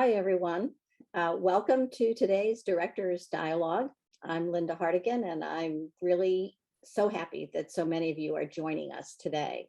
Hi, everyone. Welcome to today's Directors Dialogue. I'm Lynda Hartigan, and I'm really so happy that so many of you are joining us today.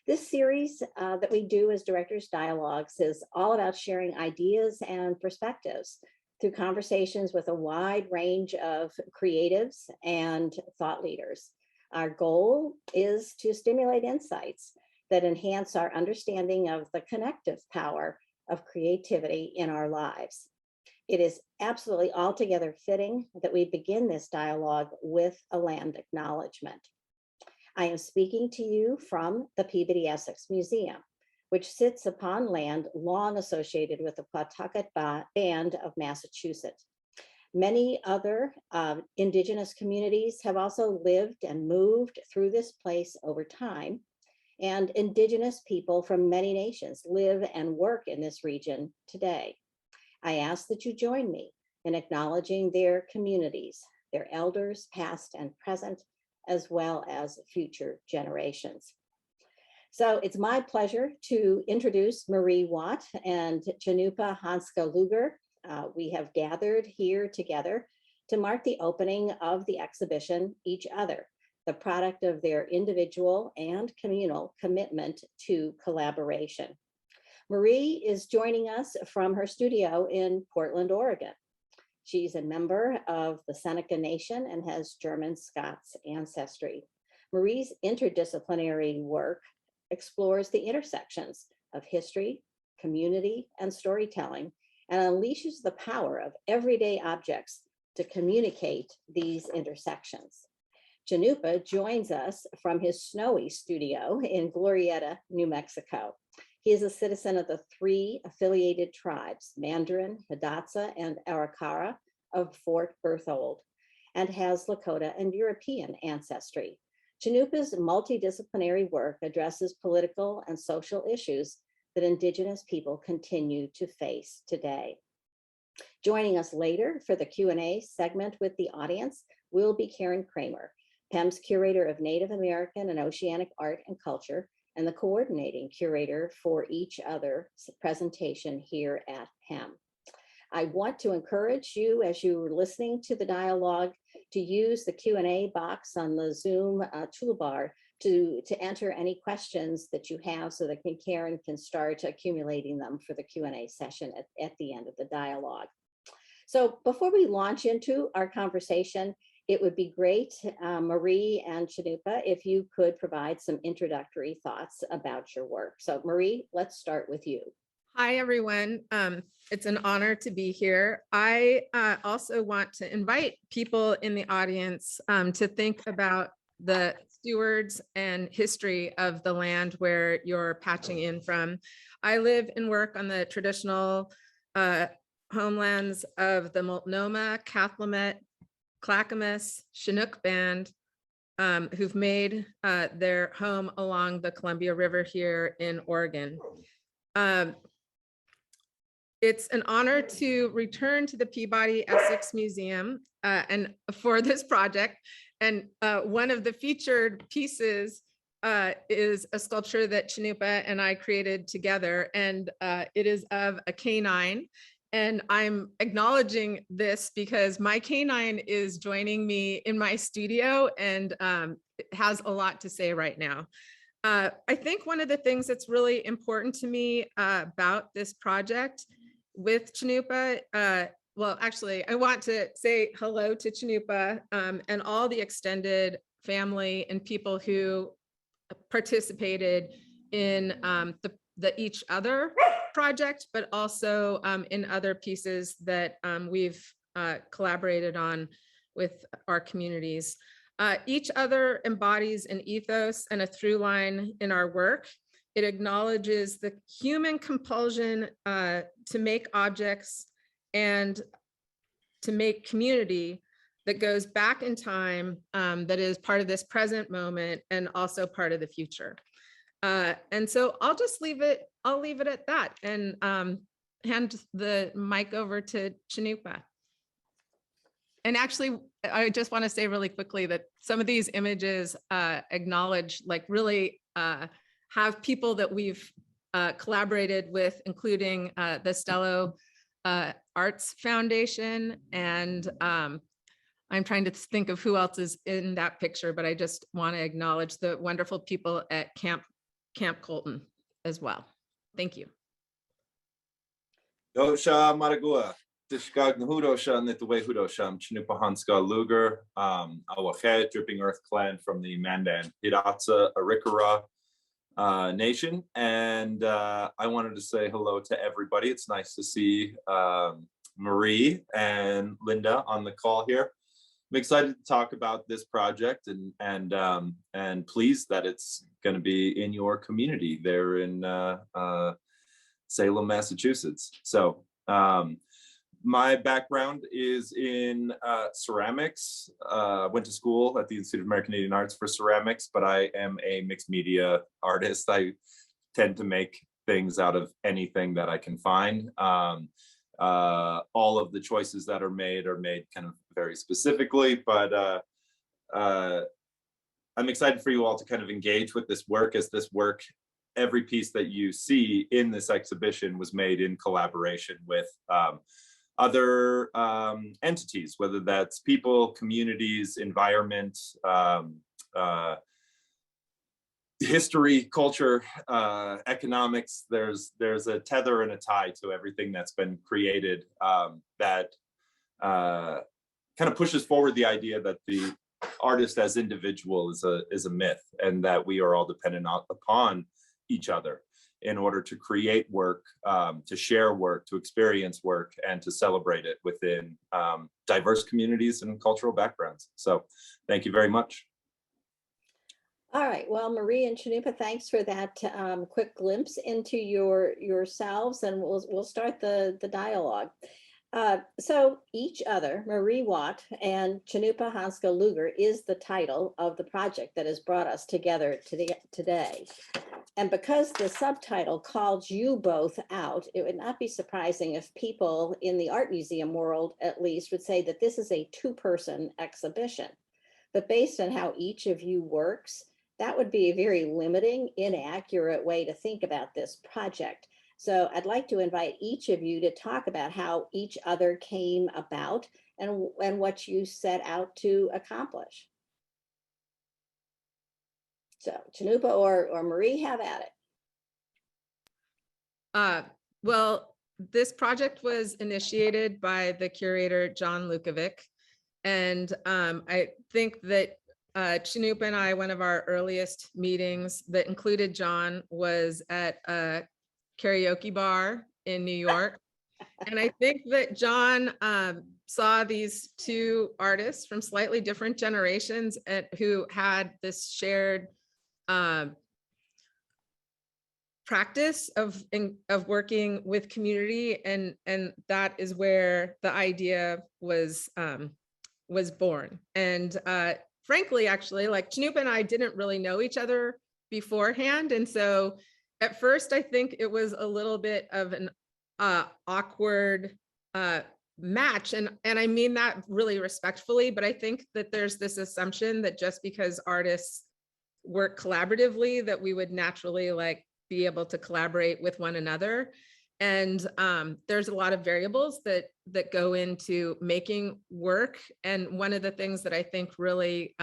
This series that we do as Directors Dialogues is all about sharing ideas and perspectives through conversations with a wide range of creatives and thought leaders. Our goal is to stimulate insights that enhance our understanding of the connective power of creativity in our lives. It is absolutely altogether fitting that we begin this dialogue with a land acknowledgement. I am speaking to you from the Peabody Essex Museum, which sits upon land long associated with the Pawtucket Band of Massachusetts. Many other Indigenous communities have also lived and moved through this place over time, and Indigenous people from many nations live and work in this region today. I ask that you join me in acknowledging their communities, their elders, past and present, as well as future generations. So it's my pleasure to introduce Marie Watt and Cannupa Hanksa Luger. We have gathered here together to mark the opening of the exhibition, Each Other, the product of their individual and communal commitment to collaboration. Marie is joining us from her studio in Portland, Oregon. She's a member of the Seneca Nation and has German-Scot's ancestry. Marie's interdisciplinary work explores the intersections of history, community, and storytelling, and unleashes the power of everyday objects to communicate these intersections. Cannupa joins us from his snowy studio in Glorieta, New Mexico. He is a citizen of the three affiliated tribes, Mandarin, Hidatsa, and Arikara of Fort Berthold, and has Lakota and European ancestry. Cannupa's multidisciplinary work addresses political and social issues that Indigenous people continue to face today. Joining us later for the Q&A segment with the audience will be Karen Kramer, PEM's Curator of Native American and Oceanic Art and Culture, and the coordinating curator for Each Other presentation here at PEM. I want to encourage you, as you are listening to the dialogue, to use the Q&A box on the Zoom toolbar to enter any questions that you have so that Karen can start accumulating them for the Q&A session at the end of the dialogue. So before we launch into our conversation, it would be great, Marie and Cannupa, if you could provide some introductory thoughts about your work. So Marie, let's start with you. Hi, everyone. It's an honor to be here. I also want to invite people in the audience to think about the stewards and history of the land where you're patching in from. I live and work on the traditional homelands of the Multnomah, Cathlamet, Clackamas, Chinook Band, who've made their home along the Columbia River here in Oregon. It's an honor to return to the Peabody Essex Museum and for this project. And one of the featured pieces is a sculpture that Cannupa and I created together, and it is of a canine. And I'm acknowledging this because my canine is joining me in my studio and has a lot to say right now. I think one of the things that's really important to me about this project with Cannupa, well, actually, I want to say hello to Cannupa and all the extended family and people who participated in the Each Other project, but also in other pieces that we've collaborated on with our communities. Each Other embodies an ethos and a through line in our work. It acknowledges the human compulsion to make objects and to make community that goes back in time, that is part of this present moment and also part of the future. And so I'll just leave it at that and hand the mic over to Cannupa. And actually, I just want to say really quickly that some of these images acknowledge, like, really have people that we've collaborated with, including the Stello Arts Foundation. And I'm trying to think of who else is in that picture, but I just want to acknowledge the wonderful people at Camp Colton as well. Thank you. Dosha Maragua, Dishgag Nahudosha, Nitaway Hudosham, Cannupa Hanksa Luger, Awachet, Dripping Earth Clan from the Mandan Hidatsa Iroquois Nation. And I wanted to say hello to everybody. It's nice to see Marie and Lynda on the call here. I'm excited to talk about this project and pleased that it's going to be in your community there in Salem, Massachusetts. So my background is in ceramics. Went to school at the Institute of American Indian Arts for ceramics, but I am a mixed media artist. I tend to make things out of anything that I can find. All of the choices that are made kind of very specifically, but I'm excited for you all to kind of engage with this work, as this work, every piece that you see in this exhibition was made in collaboration with other entities, whether that's people, communities, environment, history, culture, economics. There's a tether and a tie to everything that's been created that kind of pushes forward the idea that the artist as individual is a myth, and that we are all dependent upon each other in order to create work, to share work, to experience work, and to celebrate it within diverse communities and cultural backgrounds. So thank you very much. All right, well, Marie and Cannupa, thanks for that quick glimpse into yourselves, and we'll start the dialogue. So each other, Marie Watt and Cannupa Hanksa Luger, is the title of the project that has brought us together today. And because the subtitle calls you both out, it would not be surprising if people in the art museum world, at least, would say that this is a two-person exhibition. But based on how each of you works, that would be a very limiting, inaccurate way to think about this project. So I'd like to invite each of you to talk about how each other came about and what you set out to accomplish. So Cannupa or Marie, have at it. Well, this project was initiated by the curator, John Lukovic. And I think that Cannupa and I, one of our earliest meetings that included John, was at a karaoke bar in New York. And I think that John saw these two artists from slightly different generations who had this shared practice of working with community, and that is where the idea was born. And frankly, actually, like Cannupa and I didn't really know each other beforehand, and so at first I think it was a little bit of an awkward match, and I mean that really respectfully, but I think that there's this assumption that just because artists work collaboratively that we would naturally like be able to collaborate with one another. And there's a lot of variables that go into making work. And one of the things that I think really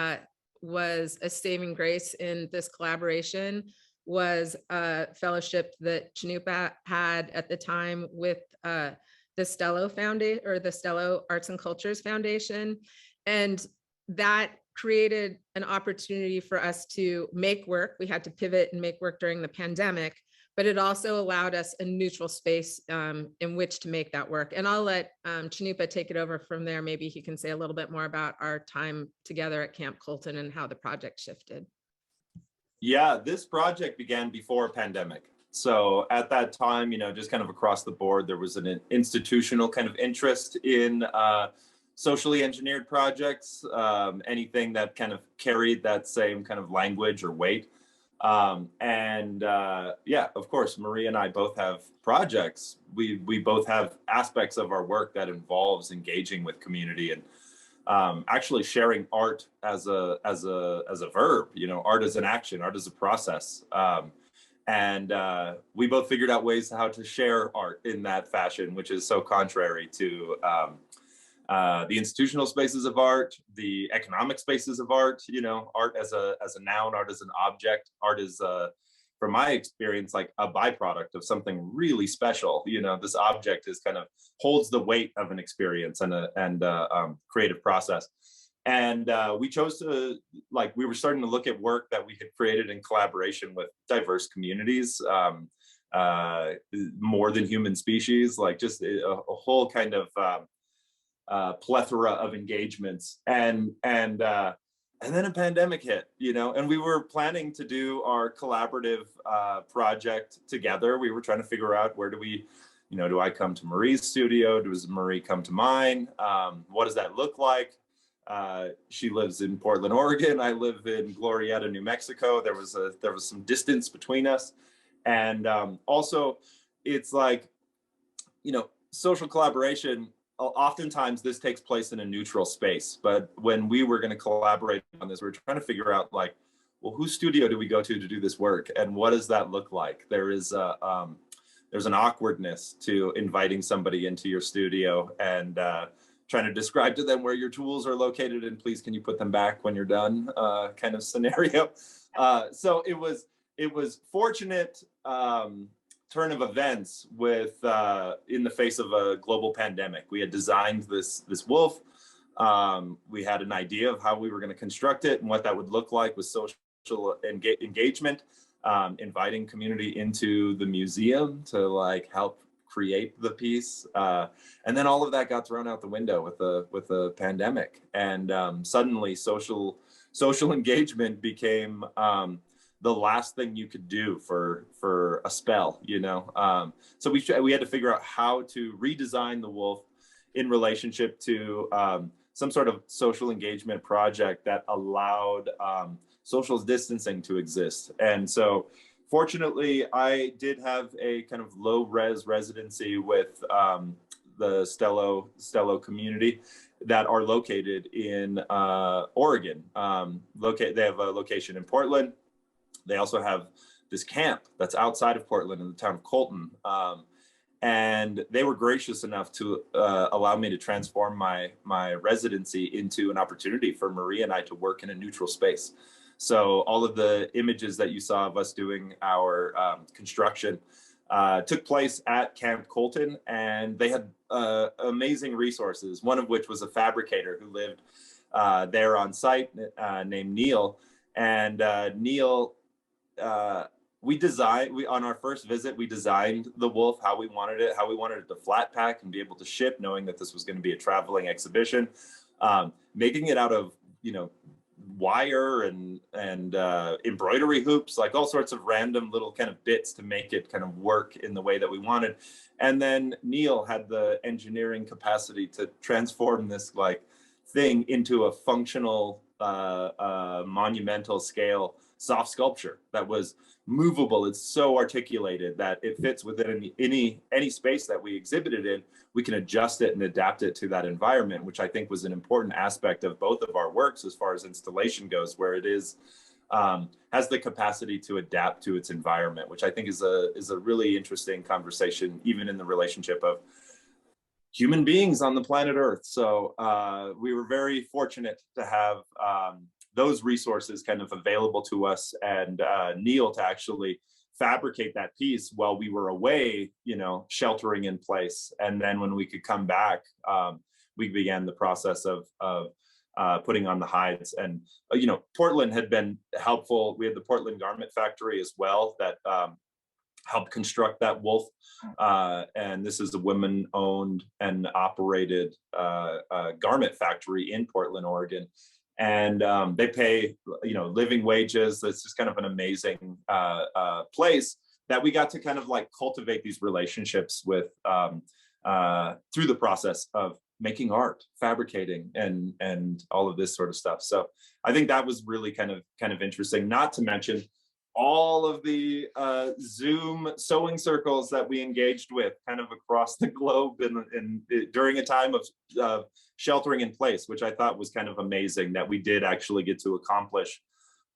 was a saving grace in this collaboration was a fellowship that Cannupa had at the time with the Stello Foundation, or the Stello Arts and Cultures Foundation. And that created an opportunity for us to make work. We had to pivot and make work during the pandemic, but it also allowed us a neutral space in which to make that work. And I'll let Cannupa take it over from there. Maybe he can say a little bit more about our time together at Camp Colton and how the project shifted. Yeah, this project began before a pandemic. So at that time, you know, just kind of across the board, there was an institutional kind of interest in socially engineered projects, anything that kind of carried that same kind of language or weight. Yeah, of course, Marie and I both have projects. We both have aspects of our work that involves engaging with community and actually sharing art as a verb, you know, art as an action, art as a process. And we both figured out ways how to share art in that fashion, which is so contrary to the institutional spaces of art, the economic spaces of art. You know, art as a noun, art as an object, art is from my experience, like a byproduct of something really special. You know, this object is kind of holds the weight of an experience and a creative process. And we chose to, like, we were starting to look at work that we had created in collaboration with diverse communities, more than human species, like just a whole kind of plethora of engagements. And then a pandemic hit, you know, and we were planning to do our collaborative project together. We were trying to figure out, where do we, you know, do I come to Marie's studio? Does Marie come to mine? What does that look like? She lives in Portland, Oregon. I live in Glorieta, New Mexico. There was some distance between us. And also, it's like, you know, social collaboration, oftentimes this takes place in a neutral space. But when we were going to collaborate on this, we were trying to figure out, like, well, whose studio do we go to do this work? And what does that look like? There's an awkwardness to inviting somebody into your studio and trying to describe to them where your tools are located and please can you put them back when you're done, kind of scenario. So it was fortunate turn of events with in the face of a global pandemic. We had designed this wolf. We had an idea of how we were going to construct it and what that would look like with social engagement, inviting community into the museum to, like, help create the piece, and then all of that got thrown out the window with the pandemic, and suddenly social engagement became the last thing you could do for a spell, you know. So we had to figure out how to redesign the wolf in relationship to some sort of social engagement project that allowed social distancing to exist. And so fortunately, I did have a kind of low-res residency with the Stello community that are located in Oregon. They have a location in Portland. They also have this camp that's outside of Portland in the town of Colton. And they were gracious enough to allow me to transform my residency into an opportunity for Marie and I to work in a neutral space. So all of the images that you saw of us doing our construction took place at Camp Colton, and they had amazing resources, one of which was a fabricator who lived there on site named Neil. And Neil, on our first visit, we designed the wolf how we wanted it to flat pack and be able to ship, knowing that this was going to be a traveling exhibition, making it out of, you know, wire and embroidery hoops, like all sorts of random little kind of bits to make it kind of work in the way that we wanted. And then Neil had the engineering capacity to transform this like thing into a functional monumental scale soft sculpture that was movable. It's so articulated that it fits within any space that we exhibited in. We can adjust it and adapt it to that environment, which I think was an important aspect of both of our works as far as installation goes, where it is has the capacity to adapt to its environment, which I think is a really interesting conversation, even in the relationship of human beings on the planet Earth. So we were very fortunate to have those resources kind of available to us, and Neil to actually fabricate that piece while we were away, you know, sheltering in place. And then when we could come back, we began the process of putting on the hides. And, you know, Portland had been helpful. We had the Portland Garment Factory as well that helped construct that wolf. And this is a women-owned and operated garment factory in Portland, Oregon. And they pay, you know, living wages. It's just kind of an amazing place that we got to kind of like cultivate these relationships with through the process of making art, fabricating, and all of this sort of stuff. So I think that was really kind of interesting. Not to mention all of the Zoom sewing circles that we engaged with kind of across the globe during a time of sheltering in place, which I thought was kind of amazing that we did actually get to accomplish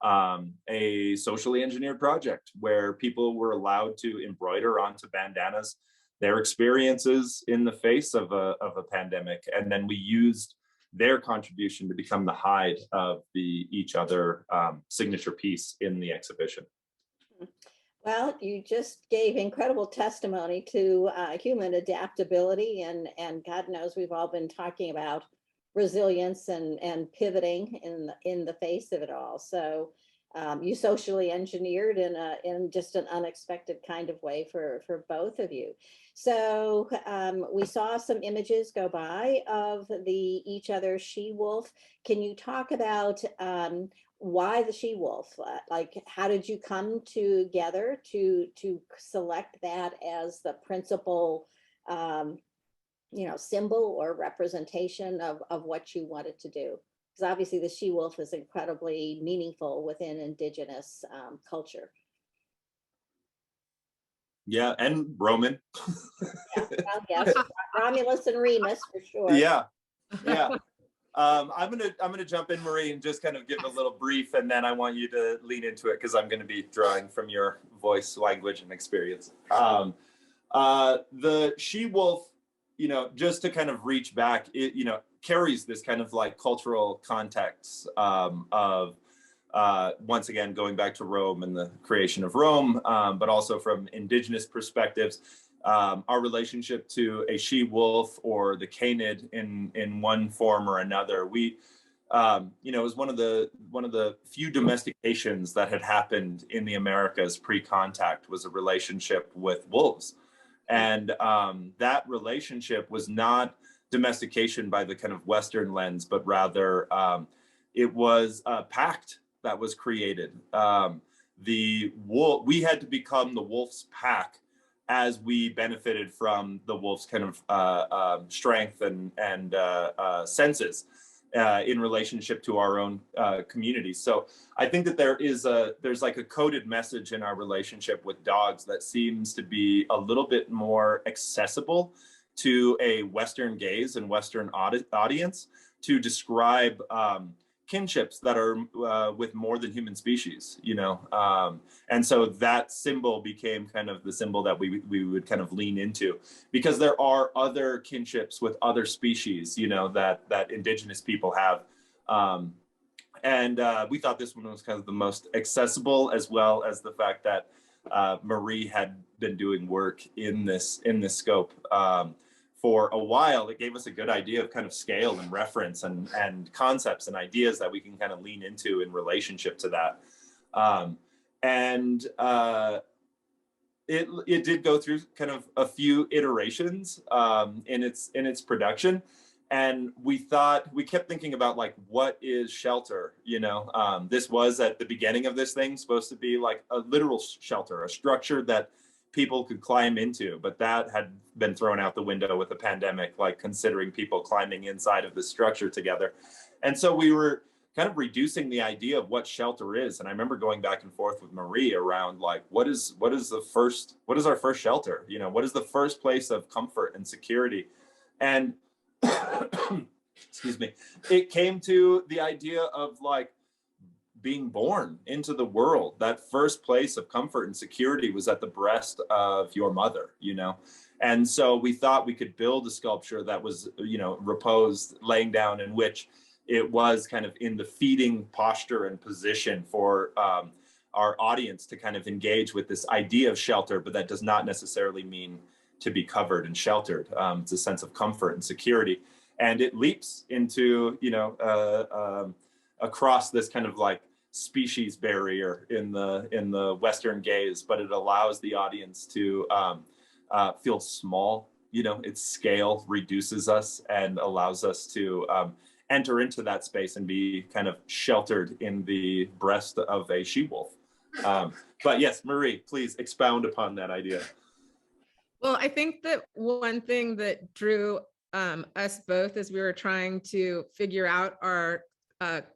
a socially engineered project where people were allowed to embroider onto bandanas their experiences in the face of a pandemic. And then we used their contribution to become the hide of each other signature piece in the exhibition. Well, you just gave incredible testimony to human adaptability, and God knows we've all been talking about resilience and pivoting in the face of it all. So you socially engineered in just an unexpected kind of way for both of you. So we saw some images go by of the each other she-wolf. Can you talk about why the she-wolf? Like, how did you come together to select that as the principal symbol or representation of what you wanted to do? Because obviously the she-wolf is incredibly meaningful within Indigenous culture. Yeah, and Roman. Yeah, well, yes, Romulus and Remus for sure. Yeah, yeah. I'm gonna jump in, Marie, and just kind of give a little brief, and then I want you to lean into it because I'm going to be drawing from your voice, language, and experience. The she-wolf, just to kind of reach back, it carries this kind of like cultural context of once again going back to Rome and the creation of Rome, but also from Indigenous perspectives. Our relationship to a she-wolf or the canid in one form or another. We, it was one of the few domestications that had happened in the Americas pre-contact was a relationship with wolves, and that relationship was not domestication by the kind of Western lens, but rather it was a pact that was created. The wolf, we had to become the wolf's pack as we benefited from the wolf's kind of strength and senses in relationship to our own community. So I think that there's like a coded message in our relationship with dogs that seems to be a little bit more accessible to a Western gaze and Western audience to describe kinships that are with more than human species, and so that symbol became kind of the symbol that we would kind of lean into, because there are other kinships with other species, that Indigenous people have, and we thought this one was kind of the most accessible, as well as the fact that Marie had been doing work in this scope for a while. It gave us a good idea of kind of scale and reference and concepts and ideas that we can kind of lean into in relationship to that. It did go through kind of a few iterations in its production. And we kept thinking about like, what is shelter? This was at the beginning of this thing supposed to be like a literal shelter, a structure that people could climb into, but that had been thrown out the window with the pandemic, like considering people climbing inside of the structure together. And so we were kind of reducing the idea of what shelter is. And I remember going back and forth with Marie around like, what is our first shelter? What is the first place of comfort and security? And excuse me, it came to the idea of like being born into the world. That first place of comfort and security was at the breast of your mother, And so we thought we could build a sculpture that was, reposed, laying down, in which it was kind of in the feeding posture and position for our audience to kind of engage with this idea of shelter, but that does not necessarily mean to be covered and sheltered. It's a sense of comfort and security. And it leaps into, across this kind of like species barrier in the Western gaze, but it allows the audience to feel small. Its scale reduces us and allows us to enter into that space and be kind of sheltered in the breast of a she-wolf. But yes, Marie, please expound upon that idea. Well, I think that one thing that drew us both as we were trying to figure out our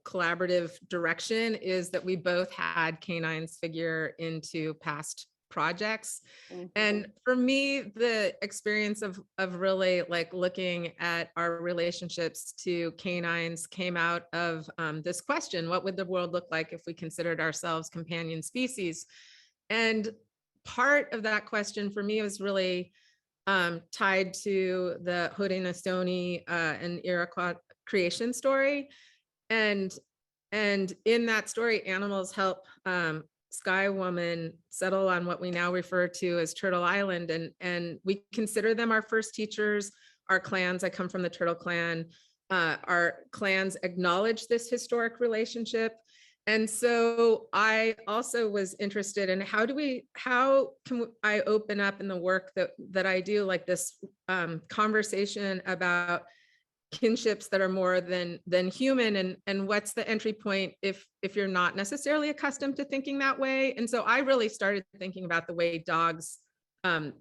collaborative direction is that we both had canines figure into past projects. Mhm. And for me, the experience of really like looking at our relationships to canines came out of this question: what would the world look like if we considered ourselves companion species? And part of that question for me was really tied to the Haudenosaunee and Iroquois creation story. And in that story, animals help Sky Woman settle on what we now refer to as Turtle Island. And we consider them our first teachers, our clans. I come from the Turtle Clan. Our clans acknowledge this historic relationship. And so I also was interested in how can I open up in the work that I do, like this conversation about kinships that are more than human, and what's the entry point if you're not necessarily accustomed to thinking that way. And so I really started thinking about the way dogs and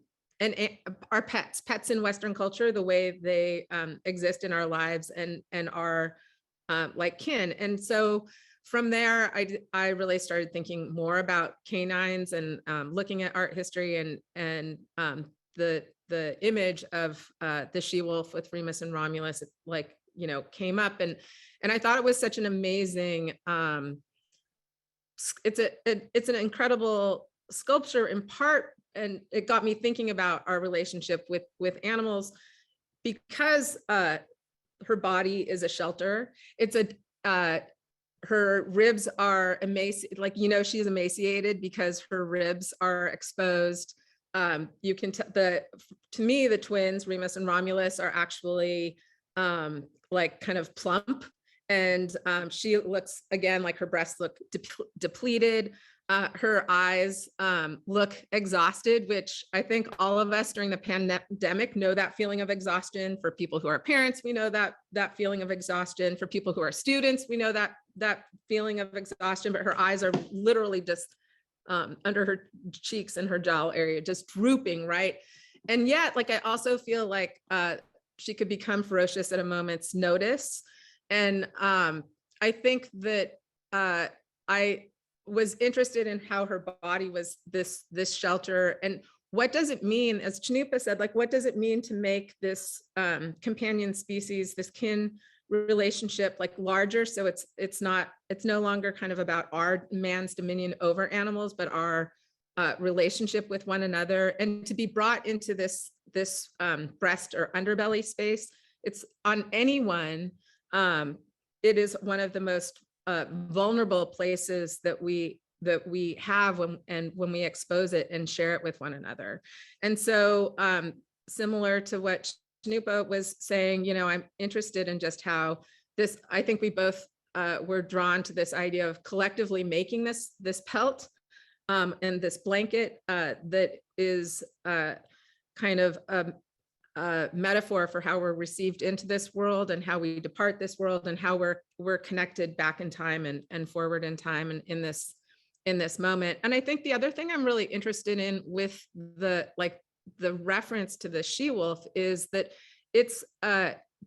our pets in Western culture, the way they exist in our lives and are like kin. And so from there, I really started thinking more about canines and looking at art history and the image of the she-wolf with Remus and Romulus, like, came up, and I thought it was such an amazing, it's an incredible sculpture in part, and it got me thinking about our relationship with animals, because her body is a shelter. It's her ribs are emaciated, like, she's emaciated because her ribs are exposed. You can to me, the twins, Remus and Romulus, are actually like kind of plump, and she looks, again, like her breasts look depleted. Her eyes look exhausted, which I think all of us during the pandemic know that feeling of exhaustion. For people who are parents, we know that feeling of exhaustion. For people who are students, we know that feeling of exhaustion, but her eyes are literally just under her cheeks and her jowl area, just drooping, right? And yet, like, I also feel like she could become ferocious at a moment's notice. And I think that I was interested in how her body was this shelter, and what does it mean, as Cannupa said, like, what does it mean to make this companion species, this kin relationship, like, larger, so it's no longer kind of about our man's dominion over animals, but our relationship with one another, and to be brought into this breast or underbelly space. It's on anyone. It is one of the most vulnerable places that we have when we expose it and share it with one another. And so similar to what Cannupa was saying, I'm interested in just how this, I think we both were drawn to this idea of collectively making this pelt and this blanket that is kind of a metaphor for how we're received into this world and how we depart this world, and how we're connected back in time and forward in time, and in this moment. And I think the other thing I'm really interested in with the reference to the she-wolf is that it's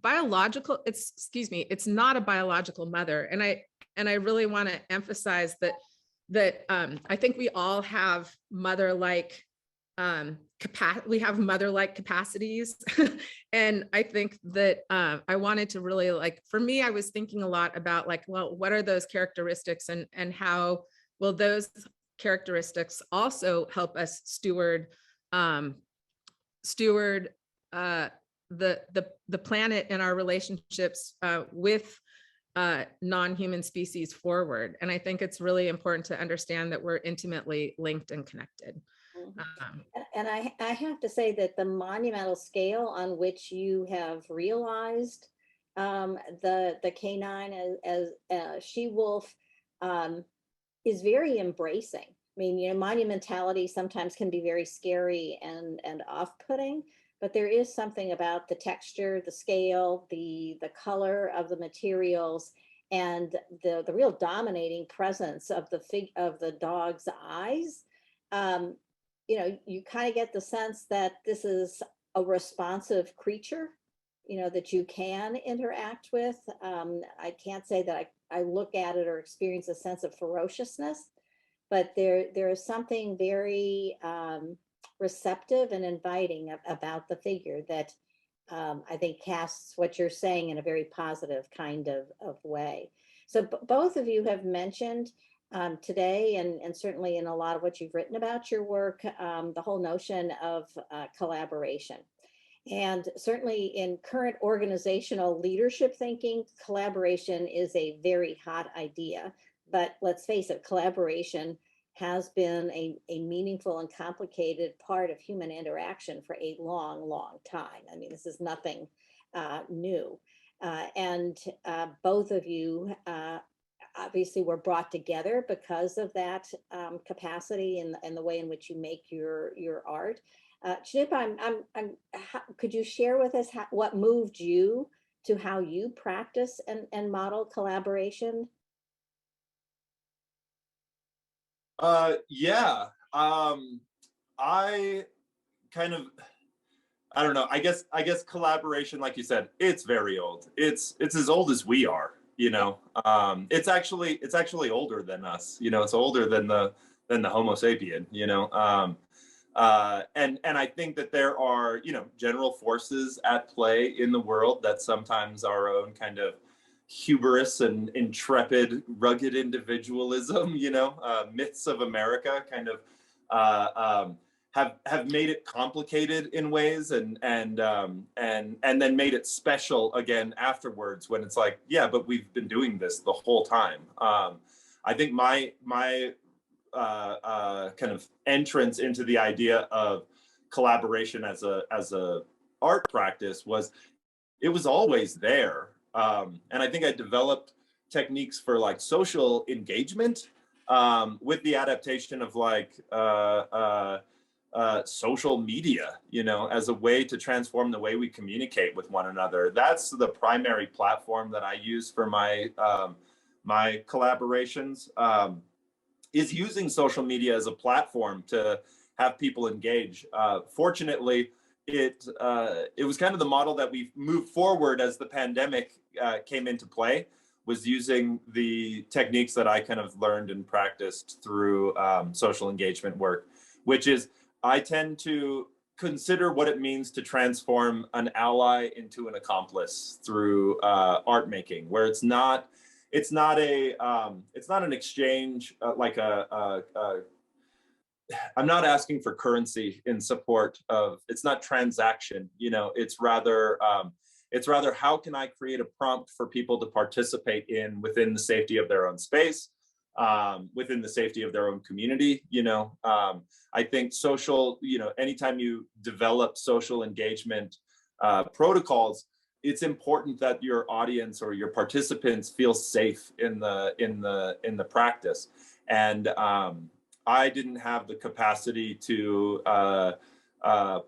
biological, it's not a biological mother. And I really want to emphasize that I think we all have mother-like we have mother-like capacities. And I think that I wanted to really, like, for me, I was thinking a lot about, like, well, what are those characteristics, and how will those characteristics also help us steward the planet and our relationships with non-human species forward. And I think it's really important to understand that we're intimately linked and connected. And I have to say that the monumental scale on which you have realized the canine as she-wolf is very embracing. I mean, monumentality sometimes can be very scary and off-putting, but there is something about the texture, the scale, the color of the materials, and the real dominating presence of the dog's eyes. You kind of get the sense that this is a responsive creature, that you can interact with. I can't say that I look at it or experience a sense of ferociousness. but there is something very receptive and inviting about the figure that I think casts what you're saying in a very positive kind of way. So both of you have mentioned today, and certainly in a lot of what you've written about your work, the whole notion of collaboration. And certainly in current organizational leadership thinking, collaboration is a very hot idea. But let's face it, collaboration has been a meaningful and complicated part of human interaction for a long, long time. I mean, this is nothing new. And both of you obviously were brought together because of that capacity and the way in which you make your art. Cannupa, could you share with us what moved you to how you practice and model collaboration? Yeah. I kind of, I don't know. I guess collaboration, like you said, it's very old. It's as old as we are. It's actually older than us. It's older than the Homo sapien. And I think that there are, general forces at play in the world that sometimes our own kind of hubris and intrepid, rugged individualism, myths of America kind of have made it complicated in ways, and then made it special again afterwards when it's like, yeah, but we've been doing this the whole time. I think my kind of entrance into the idea of collaboration as a art practice was, it was always there. And I think I developed techniques for like social engagement with the adaptation of like social media, as a way to transform the way we communicate with one another. That's the primary platform that I use for my my collaborations. Is using social media as a platform to have people engage. Fortunately, it was kind of the model that we've moved forward as the pandemic came into play, was using the techniques that I kind of learned and practiced through social engagement work, which is, I tend to consider what it means to transform an ally into an accomplice through art making, where it's not an exchange like I'm not asking for currency in support of, it's not transaction, it's rather how can I create a prompt for people to participate within the safety of their own space, within the safety of their own community. I think social, anytime you develop social engagement protocols, it's important that your audience or your participants feel safe in the practice. And I didn't have the capacity to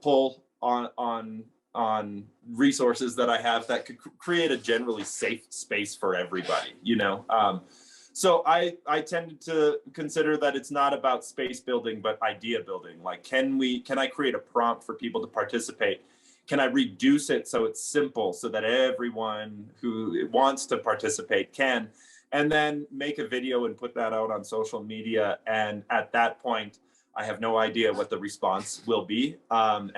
pull on resources that I have that could create a generally safe space for everybody. So I tended to consider that it's not about space building, but idea building. Like, can I create a prompt for people to participate? Can I reduce it so it's simple so that everyone who wants to participate can, and then make a video and put that out on social media? And at that point, I have no idea what the response will be. And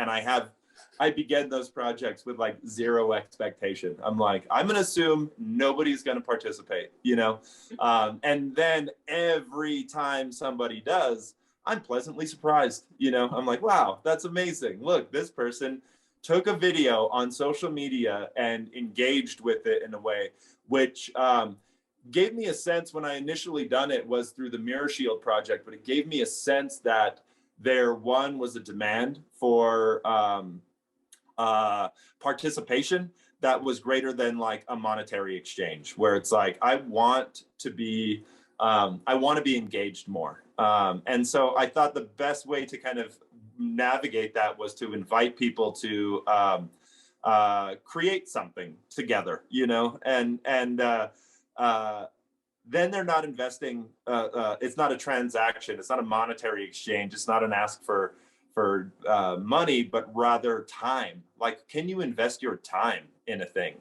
I began those projects with like zero expectation. I'm like, I'm going to assume nobody's going to participate, and then every time somebody does, I'm pleasantly surprised. I'm like, wow, that's amazing. Look, this person took a video on social media and engaged with it in a way which gave me a sense, when I initially done it was through the Mirror Shield project, but it gave me a sense that there, one, was a demand for participation that was greater than like a monetary exchange, where it's like, I want to be engaged more. And so I thought the best way to kind of navigate that was to invite people to create something together, and then they're not investing. It's not a transaction. It's not a monetary exchange. It's not an ask for money, but rather time. Like, can you invest your time in a thing?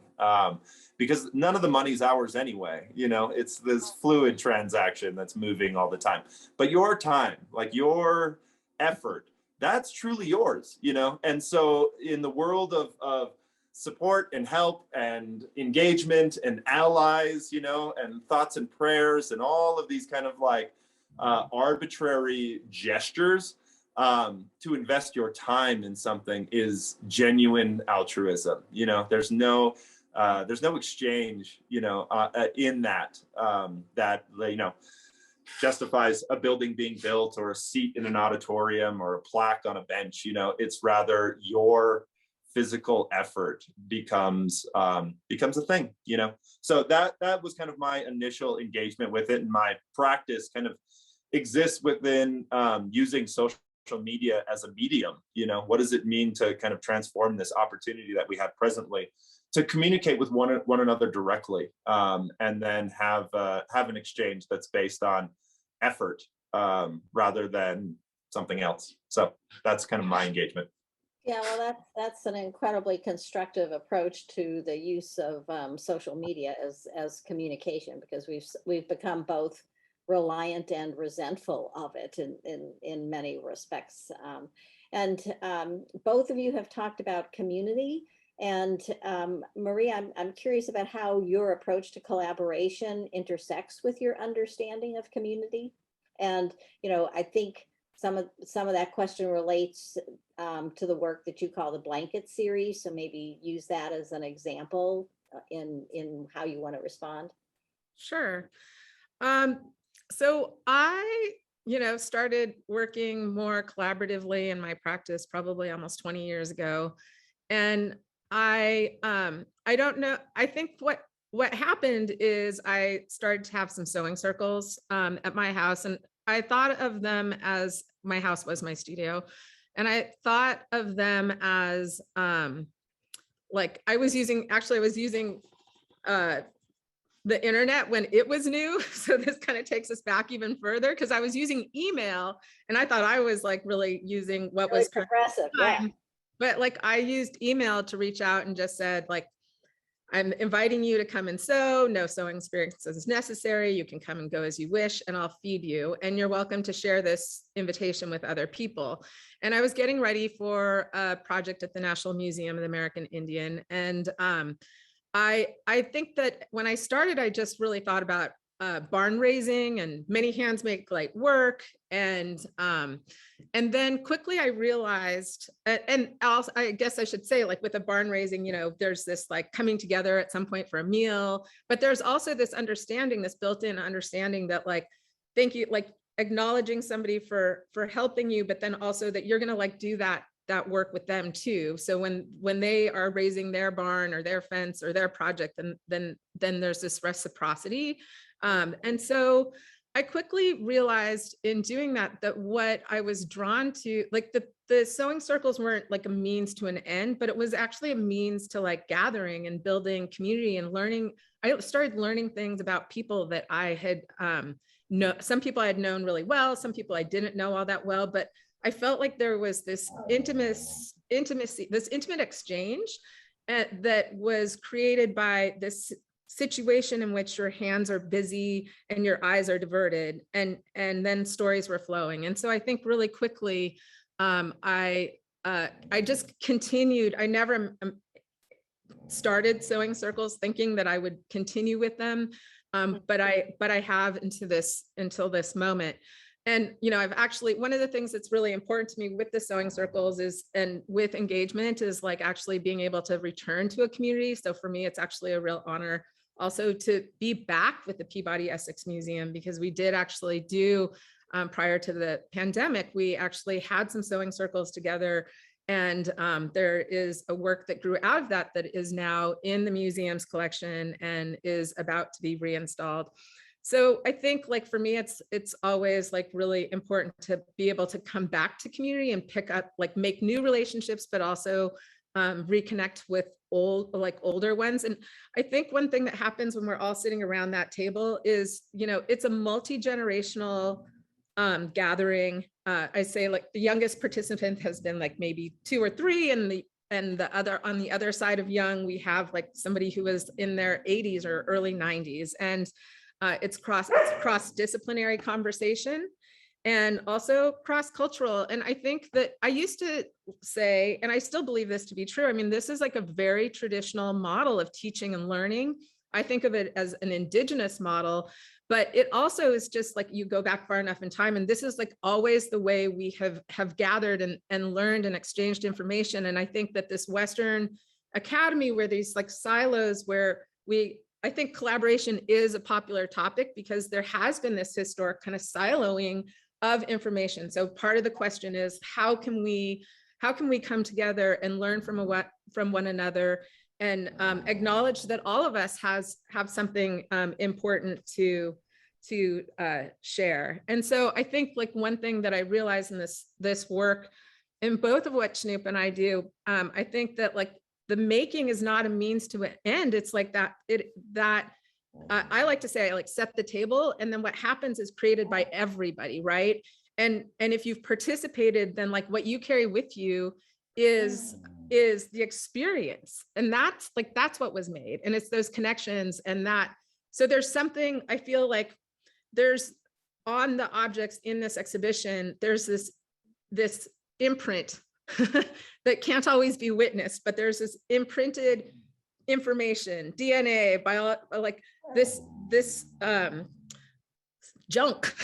because none of the money's ours anyway. You know, it's this fluid transaction that's moving all the time. But your time, like your effort, that's truly yours, you know? And so in the world of support and help and engagement and allies, you know, and thoughts and prayers and all of these kind of like arbitrary gestures, to invest your time in something is genuine altruism. You know, there's no exchange, you know, in that, that, you know, justifies a building being built or a seat in an auditorium or a plaque on a bench. You know, it's rather your physical effort becomes a thing, you know. So that was kind of my initial engagement with it, and my practice kind of exists within using social media as a medium. You know, what does it mean to kind of transform this opportunity that we have presently to communicate with one another directly, and then have an exchange that's based on effort rather than something else. So that's kind of my engagement. Yeah, well, that's an incredibly constructive approach to the use of social media as communication, because we've become both reliant and resentful of it in many respects. And both of you have talked about community. And Marie, I'm curious about how your approach to collaboration intersects with your understanding of community. And, you know, I think some of that question relates to the work that you call the blanket series. So maybe use that as an example in how you want to respond. Sure. So I, you know, started working more collaboratively in my practice probably almost 20 years ago. And I don't know, I think what happened is I started to have some sewing circles at my house, and I thought of them as, my house was my studio, and I thought of them as like I was using the internet when it was new. So this kind of takes us back even further, because I was using email and I thought I was like really using what Really was progressive. Yeah. But like I used email to reach out and just said, like, I'm inviting you to come and sew. No sewing experience is necessary. You can come and go as you wish, and I'll feed you. And you're welcome to share this invitation with other people. And I was getting ready for a project at the National Museum of the American Indian. And I think that when I started, I just really thought about barn raising, and many hands make light work. And then quickly I realized, and also, I guess I should say, like with a barn raising, you know, there's this like coming together at some point for a meal, but there's also this understanding, this built-in understanding that like, thank you, like acknowledging somebody for helping you, but then also that you're gonna like do that work with them too. So when they are raising their barn or their fence or their project, then there's this reciprocity. And so I quickly realized in doing that what I was drawn to, like the sewing circles weren't like a means to an end, but it was actually a means to like gathering and building community and learning. I started learning things about people that I had, some people I had known really well, some people I didn't know all that well, but I felt like there was this intimacy, this intimate exchange that was created by this situation in which your hands are busy and your eyes are diverted, and then stories were flowing. And so I think really quickly, I just continued. I never started sewing circles thinking that I would continue with them, but I have until this moment. And, you know, I've actually, one of the things that's really important to me with the sewing circles is, and with engagement, is like actually being able to return to a community. So for me, it's actually a real honor also to be back with the Peabody Essex Museum, because we did actually do, prior to the pandemic, we actually had some sewing circles together. And there is a work that grew out of that is now in the museum's collection and is about to be reinstalled. So I think, like, for me, it's always like really important to be able to come back to community and pick up, like, make new relationships, but also reconnect with older ones. And I think one thing that happens when we're all sitting around that table is, you know, it's a multi-generational gathering. I say, like, the youngest participant has been like maybe 2 or 3, and and on the other side of young, we have like somebody who is in their 80s or early 90s, and it's cross-disciplinary conversation and also cross-cultural. And I think that I used to say, and I still believe this to be true, I mean, this is like a very traditional model of teaching and learning. I think of it as an indigenous model, but it also is just like, you go back far enough in time, and this is like always the way we have gathered and learned and exchanged information. And I think that this Western academy, where these like silos, where I think collaboration is a popular topic because there has been this historic kind of siloing of information. So part of the question is, how can we come together and learn from one another, and acknowledge that all of us have something important to share. And so I think like one thing that I realized in this work, in both of what Cannupa and I do, I think that like the making is not a means to an end. It's like I like to say, I like set the table, and then what happens is created by everybody, right? And if you've participated, then like what you carry with you is the experience, and that's what was made, and it's those connections. And that, so there's something, I feel like there's on the objects in this exhibition, there's this imprint that can't always be witnessed, but there's this imprinted information, DNA, like this junk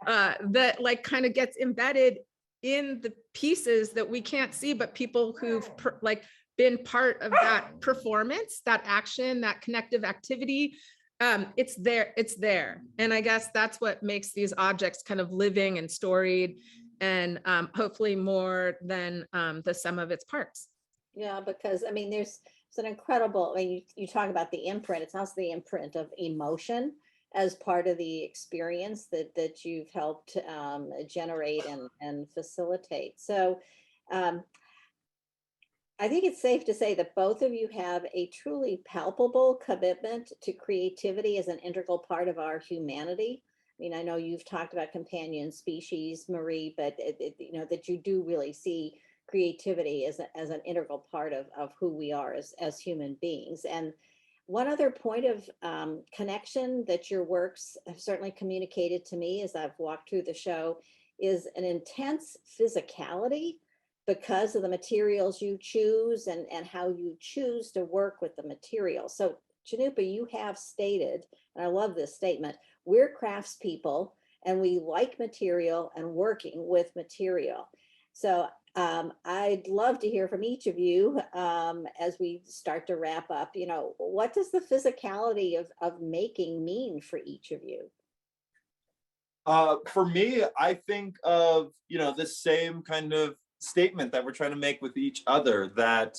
that like kind of gets embedded in the pieces that we can't see, but people who've like been part of that performance, that action, that connective activity, it's there. And I guess that's what makes these objects kind of living and storied, and hopefully more than the sum of its parts. Yeah, because I mean, it's an incredible, I mean, you talk about the imprint, it's also the imprint of emotion as part of the experience that you've helped generate and facilitate. So I think it's safe to say that both of you have a truly palpable commitment to creativity as an integral part of our humanity. I mean, I know you've talked about companion species, Marie, but you know, that you do really see creativity as an integral part of who we are as human beings. And one other point of connection that your works have certainly communicated to me as I've walked through the show is an intense physicality because of the materials you choose and how you choose to work with the material. So Cannupa, you have stated, and I love this statement, we're craftspeople and we like material and working with material. So I'd love to hear from each of you as we start to wrap up. You know, what does the physicality of making mean for each of you? For me, I think of, you know, the same kind of statement that we're trying to make with each other, that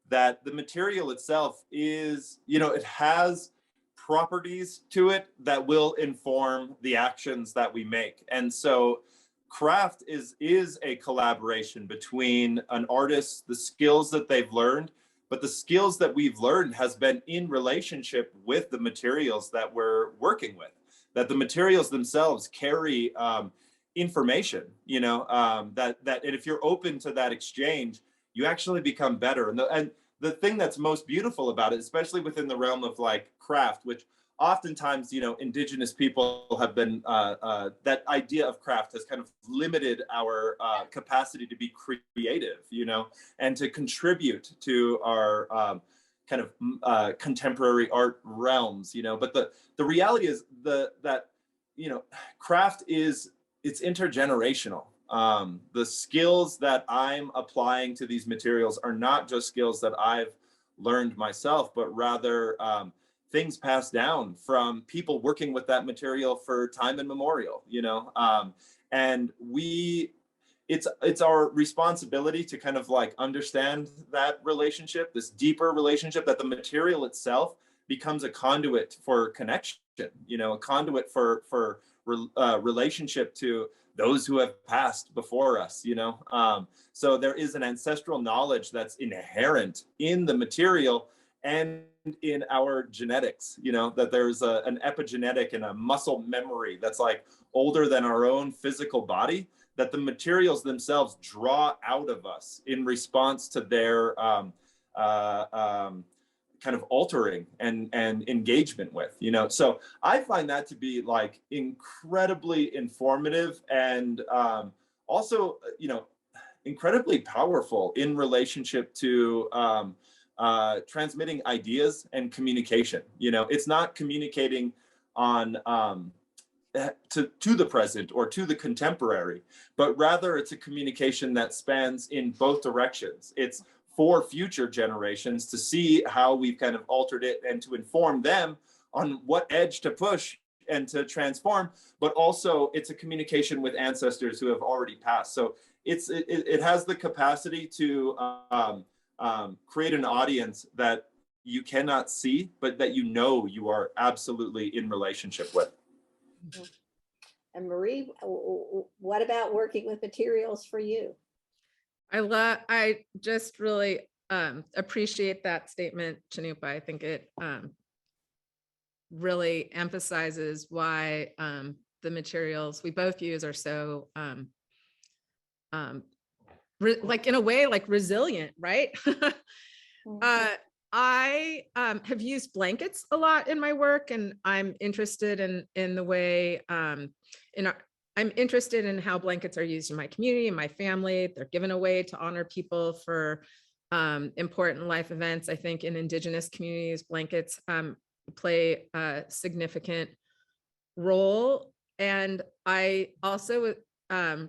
that the material itself is, you know, it has properties to it that will inform the actions that we make. And so craft is a collaboration between an artist, the skills that they've learned, but the skills that we've learned has been in relationship with the materials that we're working with, that the materials themselves carry information, you know, that and if you're open to that exchange, you actually become better. And the thing that's most beautiful about it, especially within the realm of like craft, which oftentimes, you know, Indigenous people have been, that idea of craft has kind of limited our capacity to be creative, you know, and to contribute to our kind of contemporary art realms, you know. But the reality is that, you know, craft it's intergenerational. The skills that I'm applying to these materials are not just skills that I've learned myself, but rather things passed down from people working with that material for time immemorial, you know. And it's our responsibility to kind of like understand that relationship, this deeper relationship, that the material itself becomes a conduit for connection, you know, a conduit for relationship to those who have passed before us, you know. So there is an ancestral knowledge that's inherent in the material, and in our genetics, that there's an epigenetic and a muscle memory that's like older than our own physical body, that the materials themselves draw out of us in response to their kind of altering and engagement with, So I find that to be like incredibly informative and also, incredibly powerful in relationship to transmitting ideas and communication. It's not communicating on to the present or to the contemporary, but rather it's a communication that spans in both directions. It's for future generations to see how we've kind of altered it and to inform them on what edge to push and to transform, but also it's a communication with ancestors who have already passed. So it has the capacity to create an audience that you cannot see, but that you are absolutely in relationship with. And Marie, what about working with materials for you? I just really appreciate that statement, Cannupa. I think it really emphasizes why the materials we both use are so like in a way like resilient, right? I have used blankets a lot in my work, and I'm interested in the way I'm interested in how blankets are used in my community and my family. They're given away to honor people for important life events. I think in Indigenous communities, blankets play a significant role. And I also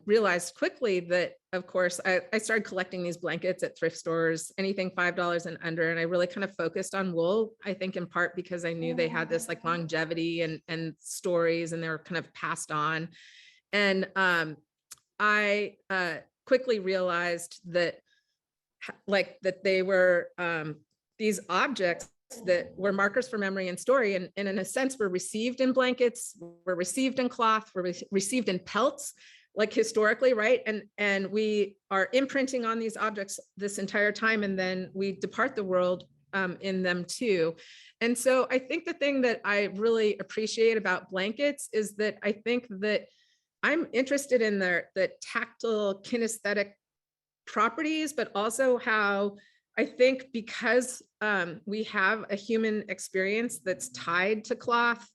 realized quickly that, of course, I started collecting these blankets at thrift stores, anything $5 and under. And I really kind of focused on wool, I think in part because I knew they had this like longevity and stories, and they were kind of passed on. And I quickly realized that they were these objects that were markers for memory and story, and in a sense were received in blankets, were received in cloth, were received in pelts, like historically, right? And we are imprinting on these objects this entire time, and then we depart the world in them too. And so I think the thing that I really appreciate about blankets is that I think that I'm interested in the tactile kinesthetic properties, but also how I think because we have a human experience that's tied to cloth,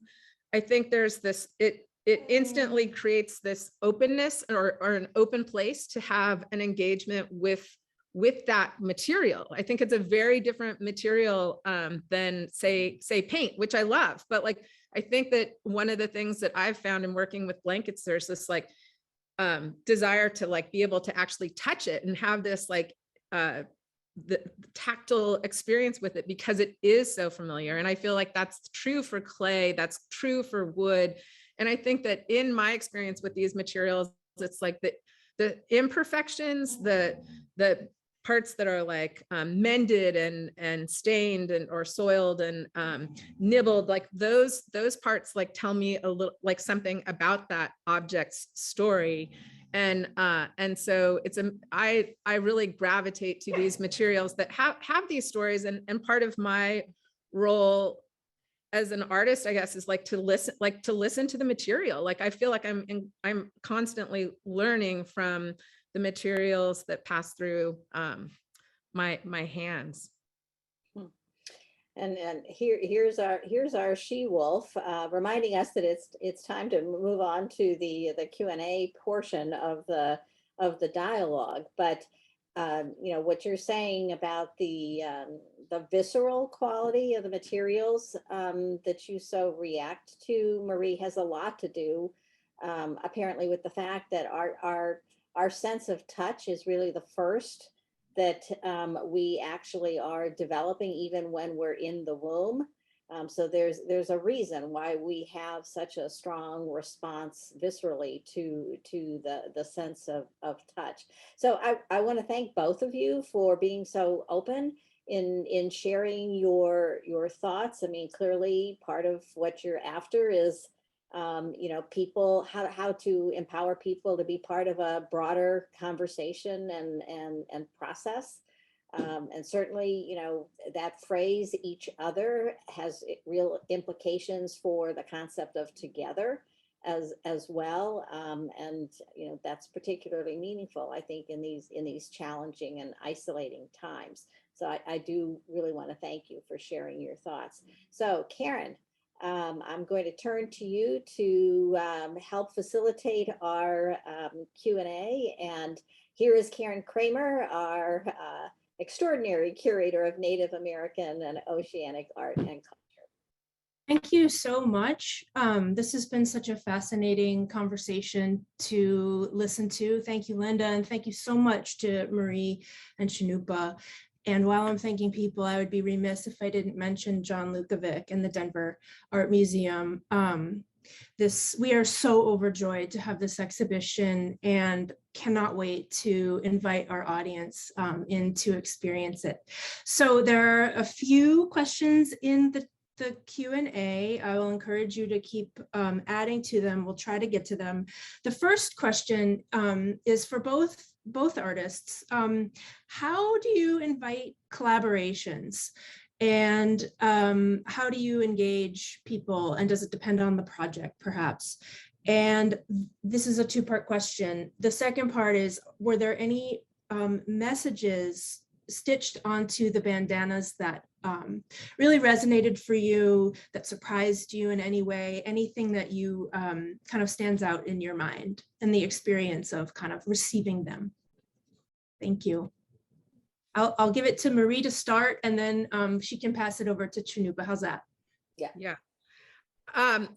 I think there's this, it instantly creates this openness or an open place to have an engagement with that material. I think it's a very different material than say paint, which I love, but like, I think that one of the things that I've found in working with blankets, there's this like desire to like be able to actually touch it and have this like the tactile experience with it because it is so familiar. And I feel like that's true for clay, that's true for wood. And I think that in my experience with these materials, it's like the imperfections, the parts that are like mended and stained or soiled and nibbled, like those parts like tell me a little like something about that object's story. And so I really gravitate to these materials that have these stories, and part of my role as an artist, I guess, is like to listen to the material. Like I feel like I'm constantly learning from the materials that pass through my hands. And here's our she-wolf reminding us that it's time to move on to the Q&A portion of the dialogue. But what you're saying about the visceral quality of the materials that you so react to, Marie, has a lot to do apparently with the fact that our sense of touch is really the first that we actually are developing even when we're in the womb. So there's a reason why we have such a strong response viscerally to the sense of touch. So I want to thank both of you for being so open in sharing your thoughts. I mean, clearly part of what you're after is people, how to empower people to be part of a broader conversation and process And certainly, you know, that phrase each other has real implications for the concept of together as well. And, you know, that's particularly meaningful, I think, in these challenging and isolating times. So I do really want to thank you for sharing your thoughts. So Karen, I'm going to turn to you to help facilitate our Q&A. And here is Karen Kramer, our extraordinary curator of Native American and Oceanic art and culture. Thank you so much. This has been such a fascinating conversation to listen to. Thank you, Lynda, and thank you so much to Marie and Cannupa. And while I'm thanking people, I would be remiss if I didn't mention John Lukovic and the Denver Art Museum. We are so overjoyed to have this exhibition and cannot wait to invite our audience in to experience it. So there are a few questions in the Q&A. I will encourage you to keep adding to them. We'll try to get to them. The first question is for both artists. How do you invite collaborations? And how do you engage people? And does it depend on the project, perhaps? And this is a two-part question. The second part is, were there any messages stitched onto the bandanas that really resonated for you, that surprised you in any way, anything that you kind of stands out in your mind and the experience of kind of receiving them? Thank you. I'll give it to Marie to start, and then she can pass it over to Cannupa. How's that? Yeah. I'm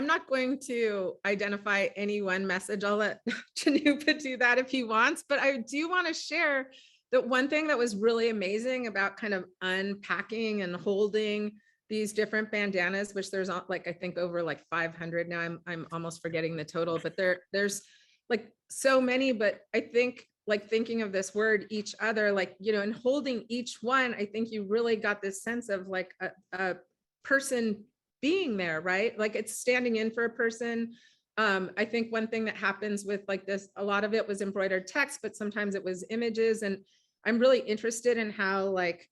not going to identify any one message. I'll let Cannupa do that if he wants, but I do want to share that one thing that was really amazing about kind of unpacking and holding these different bandanas, which there's like, I think over like 500 now, I'm almost forgetting the total, but there's like so many, but I think like thinking of this word, each other, like, you know, and holding each one, I think you really got this sense of like a person being there, right? Like it's standing in for a person. I think one thing that happens with like this, a lot of it was embroidered text, but sometimes it was images. And I'm really interested in how like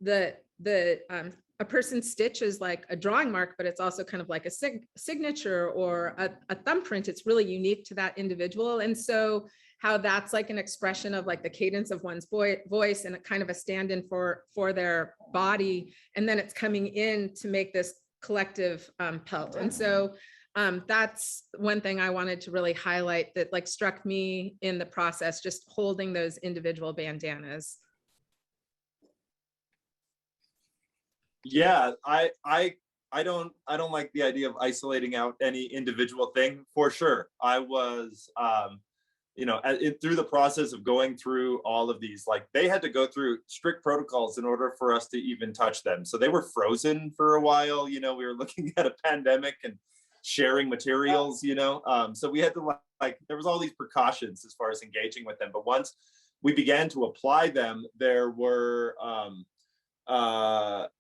a person's stitch is like a drawing mark, but it's also kind of like a signature or a thumbprint. It's really unique to that individual. And so how that's like an expression of like the cadence of one's voice and a kind of a stand-in for their body. And then it's coming in to make this collective pelt. And so that's one thing I wanted to really highlight that like struck me in the process, just holding those individual bandanas. Yeah, I don't like the idea of isolating out any individual thing for sure. I was you know, through the process of going through all of these, like they had to go through strict protocols in order for us to even touch them. So they were frozen for a while. You know, we were looking at a pandemic and sharing materials, you know, so we had to like, there was all these precautions as far as engaging with them. But once we began to apply them, there were the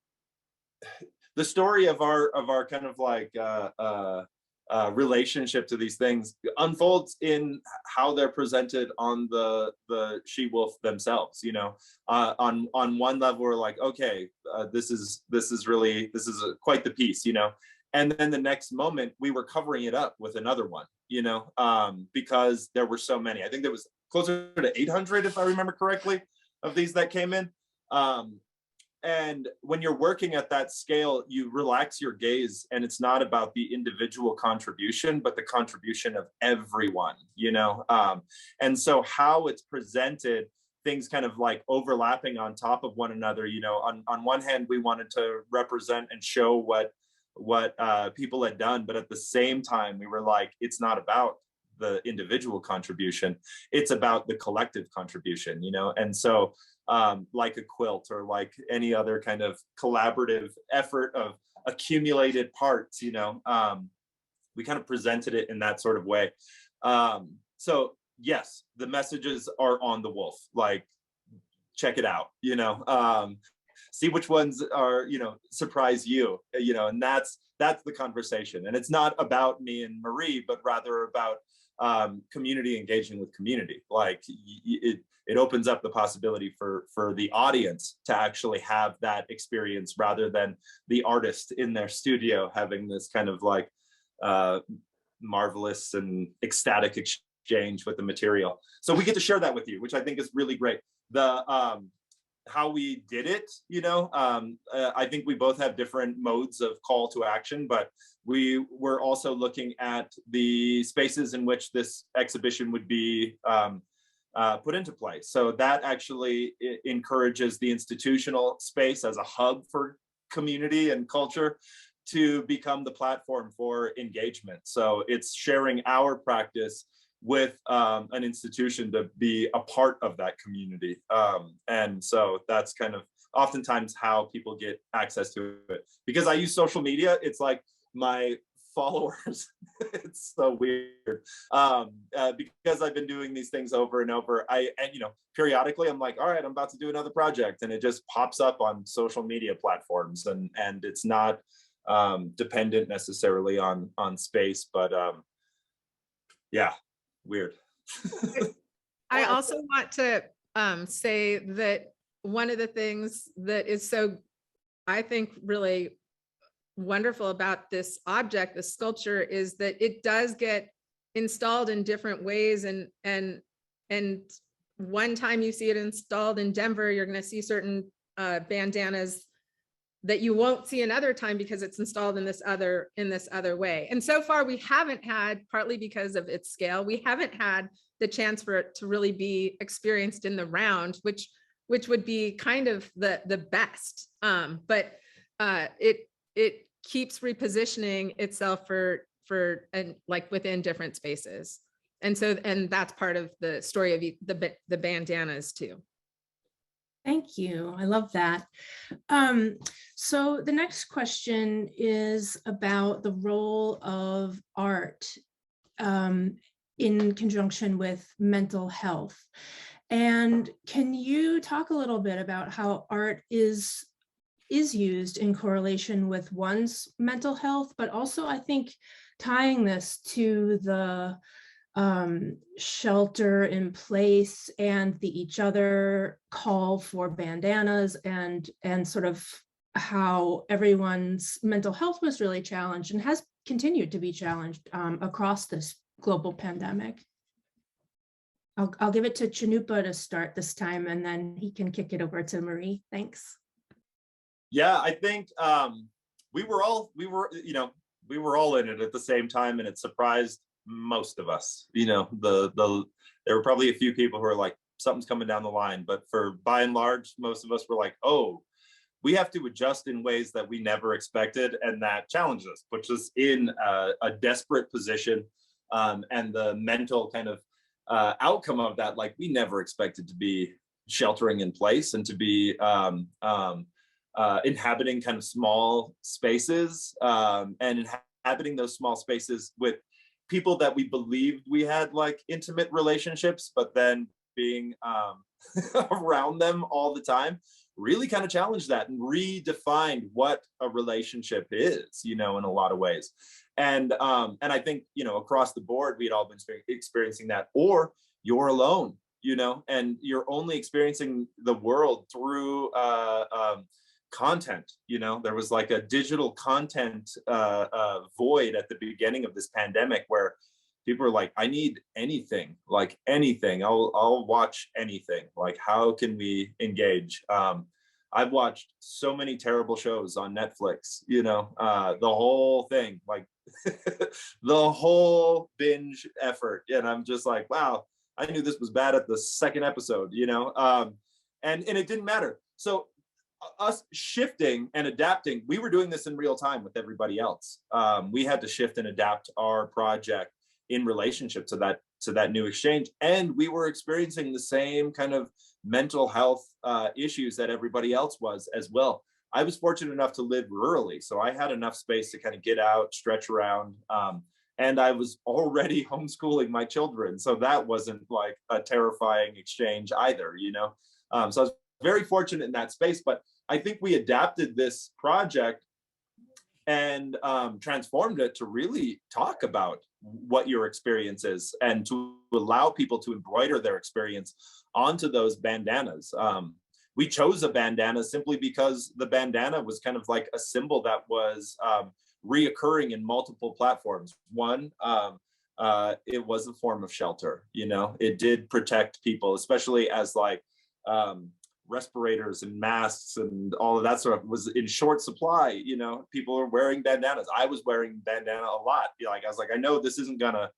story of our kind of like relationship to these things unfolds in how they're presented on the she-wolf themselves. You know, on one level we're like, okay, this is quite the piece, you know, and then the next moment we were covering it up with another one, you know, because there were so many. I think there was closer to 800, if I remember correctly, of these that came in. And when you're working at that scale, you relax your gaze, and it's not about the individual contribution, but the contribution of everyone, you know? And so how it's presented, things kind of like overlapping on top of one another, you know, on one hand, we wanted to represent and show what people had done, but at the same time, we were like, it's not about the individual contribution, it's about the collective contribution, you know? And so like a quilt or like any other kind of collaborative effort of accumulated parts, you know, we kind of presented it in that sort of way. So yes, the messages are on the wolf, like, check it out, you know, see which ones are, you know, surprise you, you know, and that's the conversation. And it's not about me and Marie, but rather about community engaging with community. Like it opens up the possibility for the audience to actually have that experience rather than the artist in their studio having this kind of like marvelous and ecstatic exchange with the material. So we get to share that with you, which I think is really great. The how we did it, you know, I think we both have different modes of call to action, but we were also looking at the spaces in which this exhibition would be put into play. So that actually encourages the institutional space as a hub for community and culture to become the platform for engagement. So it's sharing our practice with an institution to be a part of that community. And so that's kind of oftentimes how people get access to it. Because I use social media, it's like my followers, it's so weird. Because I've been doing these things over and over, and you know, periodically I'm like, all right, I'm about to do another project, and it just pops up on social media platforms, and it's not dependent necessarily on space, but yeah, weird. I also want to say that one of the things that is so, I think, really wonderful about this object, the sculpture, is that it does get installed in different ways. And one time you see it installed in Denver, you're going to see certain bandanas that you won't see another time because it's installed in this other way. And so far we haven't had, partly because of its scale, we haven't had the chance for it to really be experienced in the round, which would be kind of the best. But it keeps repositioning itself for and like within different spaces. And that's part of the story of the bandanas too. Thank you. I love that. So the next question is about the role of art in conjunction with mental health. And can you talk a little bit about how art is used in correlation with one's mental health, but also I think tying this to the shelter in place and the each other call for bandanas, and sort of how everyone's mental health was really challenged and has continued to be challenged across this global pandemic. I'll give it to Cannupa to start this time, and then he can kick it over to Marie. Thanks. Yeah, I think we were all in it at the same time, and it surprised most of us. You know, there were probably a few people who were like, something's coming down the line, but by and large, most of us were like, oh, we have to adjust in ways that we never expected, and that challenged us, puts us in a desperate position, and the mental kind of outcome of that, like, we never expected to be sheltering in place and to be inhabiting kind of small spaces, and inhabiting those small spaces with people that we believed we had like intimate relationships, but then being around them all the time really kind of challenged that and redefined what a relationship is, you know, in a lot of ways. And I think, you know, across the board, we'd all been experiencing that. Or you're alone, you know, and you're only experiencing the world through content. You know, there was like a digital content void at the beginning of this pandemic where people are like, I need anything, like anything. I'll watch anything. Like, how can we engage? I've watched so many terrible shows on Netflix, you know, the whole thing, like the whole binge effort. And I'm just like, wow, I knew this was bad at the second episode, you know, and it didn't matter. So us shifting and adapting, we were doing this in real time with everybody else. We had to shift and adapt our project in relationship to that new exchange. And we were experiencing the same kind of mental health issues that everybody else was as well. I was fortunate enough to live rurally, so I had enough space to kind of get out, stretch around, and I was already homeschooling my children, so that wasn't like a terrifying exchange either, you know. So I was very fortunate in that space, but I think we adapted this project and transformed it to really talk about what your experience is, and to allow people to embroider their experience onto those bandanas. We chose a bandana simply because the bandana was kind of like a symbol that was reoccurring in multiple platforms. One, it was a form of shelter. You know, it did protect people, especially as like respirators and masks and all of that sort of was in short supply. You know, people are wearing bandanas. I was wearing bandana a lot. Like, I was like, I know this isn't gonna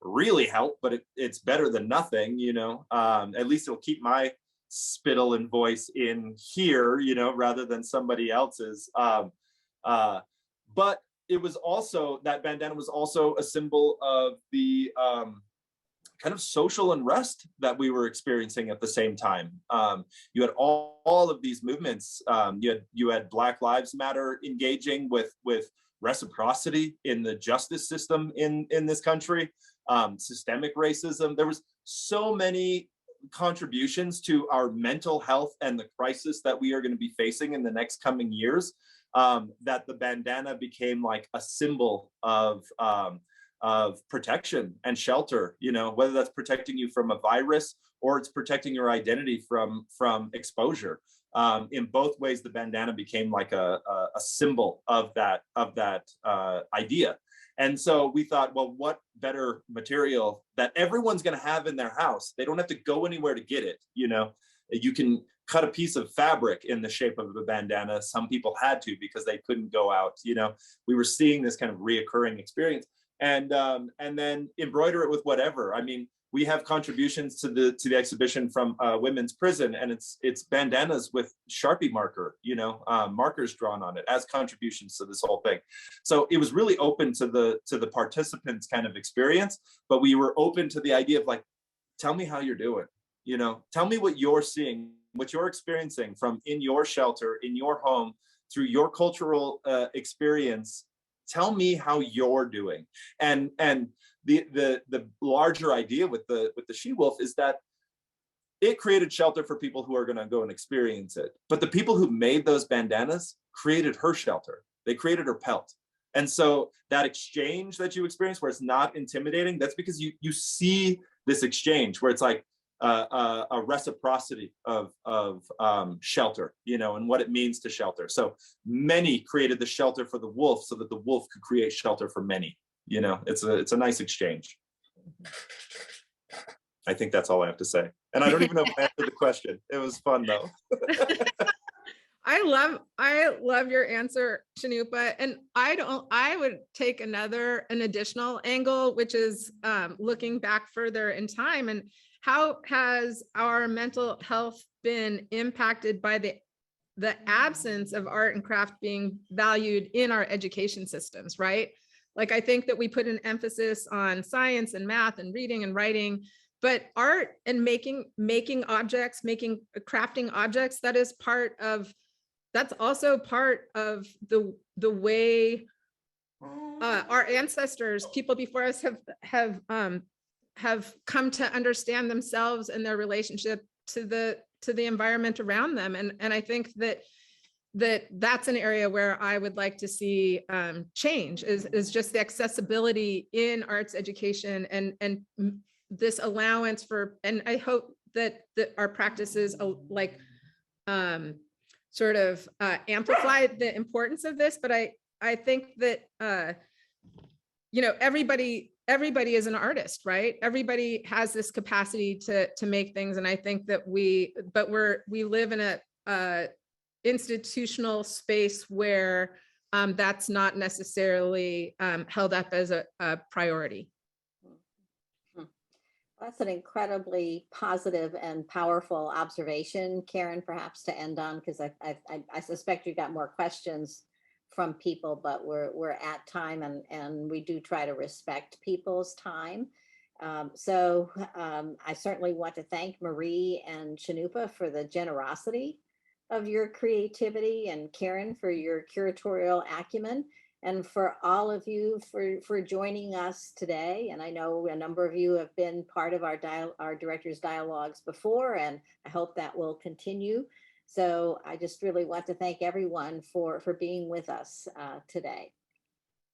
really help, but it's better than nothing. You know, at least it'll keep my spittle and voice in here, you know, rather than somebody else's. But it was also, that bandana was also a symbol of the kind of social unrest that we were experiencing at the same time. You had all of these movements. You had Black Lives Matter engaging with reciprocity in the justice system in this country, systemic racism. There was so many contributions to our mental health and the crisis that we are going to be facing in the next coming years, that the bandana became like a symbol of protection and shelter, you know, whether that's protecting you from a virus or it's protecting your identity from exposure. In both ways, the bandana became like a symbol of that idea. And so we thought, well, what better material that everyone's going to have in their house? They don't have to go anywhere to get it. You know, you can cut a piece of fabric in the shape of a bandana. Some people had to because they couldn't go out. You know, we were seeing this kind of reoccurring experience, and then embroider it with whatever. I mean, we have contributions to the exhibition from women's prison, and it's bandanas with Sharpie marker, you know, markers drawn on it as contributions to this whole thing. So it was really open to the participants' kind of experience, but we were open to the idea of like, tell me how you're doing, you know, tell me what you're seeing, what you're experiencing from in your shelter, in your home, through your cultural experience. Tell me how you're doing. And the larger idea with the she-wolf is that it created shelter for people who are going to go and experience it. But the people who made those bandanas created her shelter. They created her pelt. And so that exchange that you experience, where it's not intimidating, that's because you see this exchange where it's like a reciprocity of shelter, you know, and what it means to shelter. So many created the shelter for the wolf so that the wolf could create shelter for many. You know, it's a nice exchange. I think that's all I have to say. And I don't even know if I answered the question. It was fun though. I love your answer, Cannupa. And I would take an additional angle, which is looking back further in time, and how has our mental health been impacted by the absence of art and craft being valued in our education systems, right? Like, I think that we put an emphasis on science and math and reading and writing, but art and making objects, crafting objects, that's also part of the way our ancestors, people before us, have come to understand themselves and their relationship to the environment around them. And I think that's an area where I would like to see change, is just the accessibility in arts education and this allowance for, and I hope that our practices like sort of amplify the importance of this. But I think that you know, everybody is an artist, right? Everybody has this capacity to make things. And I think that we live in a institutional space where that's not necessarily held up as a priority. That's an incredibly positive and powerful observation, Karen, perhaps to end on, because I suspect you got more questions from people, but we're at time, and we do try to respect people's time. So I certainly want to thank Marie and Cannupa for the generosity of your creativity, and Karen for your curatorial acumen, and for all of you for joining us today. And I know a number of you have been part of our directors' dialogues before, and I hope that will continue. So I just really want to thank everyone for being with us today.